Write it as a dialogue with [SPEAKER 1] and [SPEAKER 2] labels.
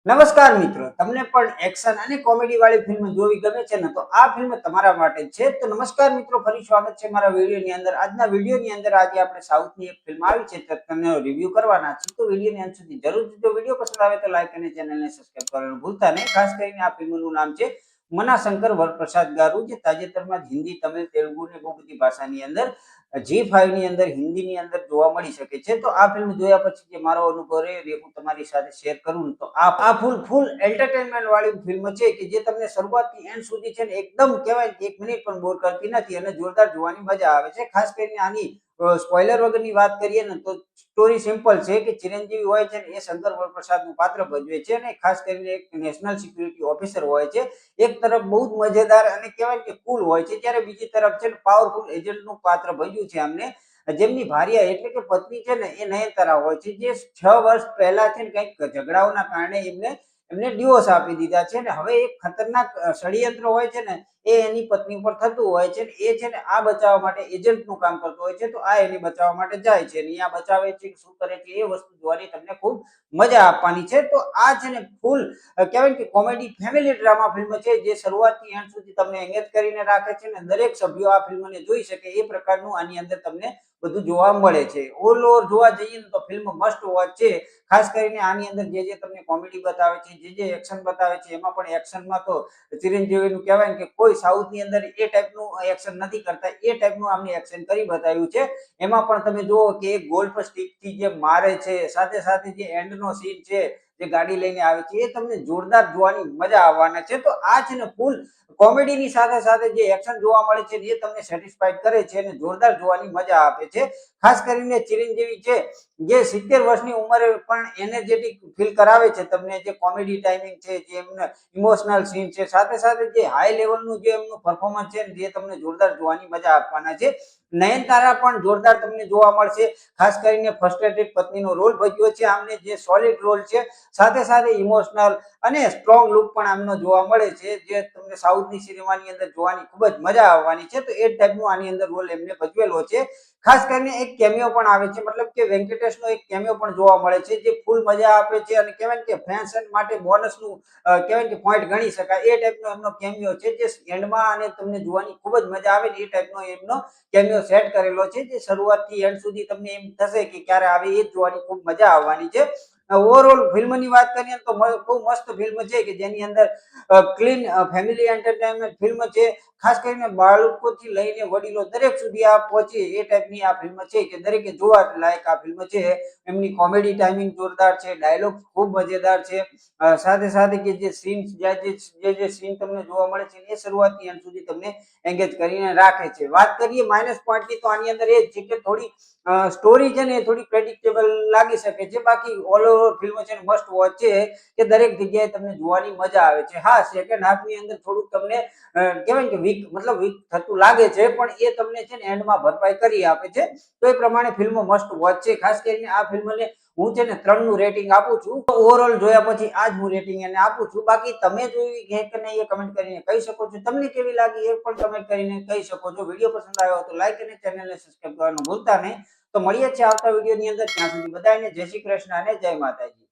[SPEAKER 1] નમસ્કાર મિત્રો, તમને પણ એક્શન અને કોમેડી વાળી ફિલ્મ જોવી ગમે છે ને? તો આ ફિલ્મ તમારા માટે છે. તો નમસ્કાર મિત્રો, ફરી સ્વાગત છે મારા વિડીયોની અંદર. આજના વિડીયોની અંદર આજે આપણે સાઉથની એક ફિલ્મ આવી છે તેનો રિવ્યુ કરવાના છે. તો વિડીયોની અંત સુધી જરૂર જો વિડીયો પસંદ આવે તો લાઈક અને ચેનલને સબસ્ક્રાઇબ કરવાનું ભૂલતા નહીં. ખાસ કરીને આ ફિલ્મનું નામ છે મનાશંકર વરપ્રસાદ ગારુ, જે તાજેતરમાં જ હિન્દી, તમિલ, તેલુગુ ને બહુ બધી ભાષાની અંદર G5 ની અંદર હિન્દીની અંદર જોવા મળી શકે છે. તો આ ફિલ્મ જોયા પછી જે મારો અનુભવ રહે હું તમારી સાથે શેર કરું તો આ ફૂલ એન્ટરટેનમેન્ટ વાળી ફિલ્મ છે કે જે તમને શરૂઆતથી એન્ડ સુધી છે ને એકદમ કહેવાય કે 1 મિનિટ પણ બોર કરતી નથી અને જોરદાર જોવાની મજા આવે છે. ખાસ કરીને આની સ્પોઇલર વગરની વાત કરીએ ને તો સ્ટોરી સિમ્પલ છે કે ચિરંજીવી હોય છે ને એ શંકર વરપ્રસાદનું પાત્ર ભજવે છે અને ખાસ કરીને એક નેશનલ સિક્યુરિટી ઓફિસર હોય છે. એક તરફ બહુ જ મજેદાર અને કહેવાય કે કુલ હોય છે, જ્યારે બીજી તરફ છે પાવરફુલ એજન્ટનું પાત્ર ભજ્યું છે આમને, જેમની ભાર્યા એટલે કે પત્ની છે ને એ નયનતારા હોય છે, જે 6 વર્ષ પહેલા છે ને કંઈક ઝઘડાઓના કારણે એમને ડિવોર્સ આપી દીધા છે ને હવે એક ખતરનાક ષડયંત્ર હોય છે ને એ એની પત્ની ઉપર થતું હોય છે ને એ છે ને આ બચાવવા માટે એજન્ટનું કામ કરતો હોય છે. તો આ એને બચાવવા માટે જાય છે ને આ બચાવે છે શું કરે છે એ વસ્તુ જોવાની તમને ખૂબ મજા આપવાની છે. તો આ છે ને ફૂલ કહેવાય કે કોમેડી ફેમિલી ડ્રામા ફિલ્મ છે, જે શરૂઆતથી એન્ડ સુધી તમને એંગેજ કરીને રાખે છે ને દરેક સભ્યો આ ફિલ્મને જોઈ શકે એ પ્રકારનું આની અંદર તમને બધું જોવા મળે છે. ઓલ ઓવર જોવા જઈએ ને તો ફિલ્મ મસ્ટ વોચ છે. ખાસ કરીને આની અંદર જે તમને કોમેડી બતાવે છે, જે એક્શન બતાવે છે, એમાં પણ એક્શનમાં તો ચિરંજીવીનું કહેવાય કે કોઈ સાઉથની અંદર એ ટાઈપનું એક્શન નથી કરતા, એ ટાઈપનું આમને એક્શન કરી બતાવ્યું છે. એમાં પણ તમે જુઓ કે એક ગોલ્ફ સ્ટિકથી જે મારે છે, સાથે સાથે જે એન્ડનો સીન છે જે ગાડી લઈને આવે છે એ તમને જોરદાર જોવાની મજા આવવાના છે. તો આ છે ને ફૂલ કોમેડીની સાથે સાથે જે એક્શન જોવા મળે છે એ તમને સેટિસ્ફાઈડ કરે છે અને જોરદાર જોવાની મજા આપે છે. ખાસ કરીને ચિરંજીવી છે જે 70 વર્ષની ઉંમરે પણ એનર્જેટિક ફીલ કરાવે છે તમને, જે કોમેડી ટાઈમિંગ છે, જે એમને ઇમોશનલ સીન છે, સાથે સાથે જે હાઈ લેવલનું જે એમનું પરફોર્મન્સ છે જે તમને જોરદાર જોવાની મજા આપવાના છે. નયનતારા પણ જોરદાર તમને જોવા મળશે. ખાસ કરીને ફ્રસ્ટ્રેટેડ પત્નીનો રોલ ભજવ્યો છે આમને, જે સોલિડ રોલ છે, સાથે સાથે ઇમોશનલ અને સ્ટ્રોંગ લુક પણ આમનો જોવા મળે છે, જે તમને સાઉથની સિનેમાની અંદર જોવાની ખૂબ જ મજા આવવાની છે. તો એ ટાઈપનું આની અંદર રોલ એમને ભજવેલો છે. ખાસ કરીને એક કેમિયો પણ આવે છે, મતલબ કે વેંકટેશનો એક કેમિયો પણ જોવા મળે છે, જે ફૂલ મજા આપે છે અને કહેવાય કે ફેન્સ માટે બોનસનું કહેવાય કે પોઈન્ટ ગણી શકાય એ ટાઈપનો એમનો કેમિયો છે, જે એન્ડમાં અને તમને જોવાની ખૂબ જ મજા આવે ને એ ટાઈપનો એમનો કેમિયો સેટ કરેલો છે, જે શરૂઆતથી એન્ડ સુધી તમને એમ થશે કે ક્યારે આવે એ જોવાની ખૂબ મજા આવવાની છે. ઓવરઓલ ફિલ્મની વાત કરીએ તો બહુ મસ્ત ફિલ્મ છે કે જેની અંદર ક્લીન ફેમિલી એન્ટરટેનમેન્ટ ફિલ્મ છે. ખાસ કરીને બાળકોથી લઈને વડીલો દરેક સુધી આ પહોંચે એ ટાઈપની આ ફિલ્મ છે કે દરેકે જોવા લાયક આ ફિલ્મ છે. એમની કોમેડી ટાઈમિંગ જોરદાર છે, ડાયલોગ ખૂબ મજેદાર છે, સાથે સાથે કે જે સીન જે સીન તમને જોવા મળે છે એ શરૂઆતથી અંત સુધી તમને એંગેજ કરીને રાખે છે. વાત કરીએ માઇનસ પોઈન્ટની તો આની અંદર એ જ છે કે થોડી સ્ટોરી છે ને થોડી પ્રેડિક્ટેબલ લાગી શકે છે, બાકી ઓલ ઓવર ફિલ્મ છે ને મસ્ટ વોચ છે કે દરેક જગ્યાએ તમને જોવાની મજા આવે છે. હા, સેકન્ડ હાફની અંદર થોડુંક તમને કહેવાય કે વીક થતું લાગે છે, પણ એ તમને છે ને એન્ડમાં ભરપાઈ કરી આપે છે. તો એ પ્રમાણે ફિલ્મ મસ્ટ વોચ છે. ખાસ કરીને આ ફિલ્મને હું છે ને 3 નું રેટિંગ આપું છું. ઓવરઓલ જોયા પછી આ જ હું રેટિંગ એને આપું છું. બાકી તમે જોઈ કે નહીં એ કમેન્ટ કરીને કહી શકો છો. તમને કેવી લાગી એ પણ કમેન્ટ કરીને કહી શકો છો. વિડીયો પસંદ આવ્યો તો લાઈક અને ચેનલને સબસ્ક્રાઇબ કરવાનું ભૂલતા નહીં. તો મળીએ છીએ આવતા વિડીયોની અંદર. ત્યાં સુધી બધાને જય શ્રી કૃષ્ણ અને જય માતાજી.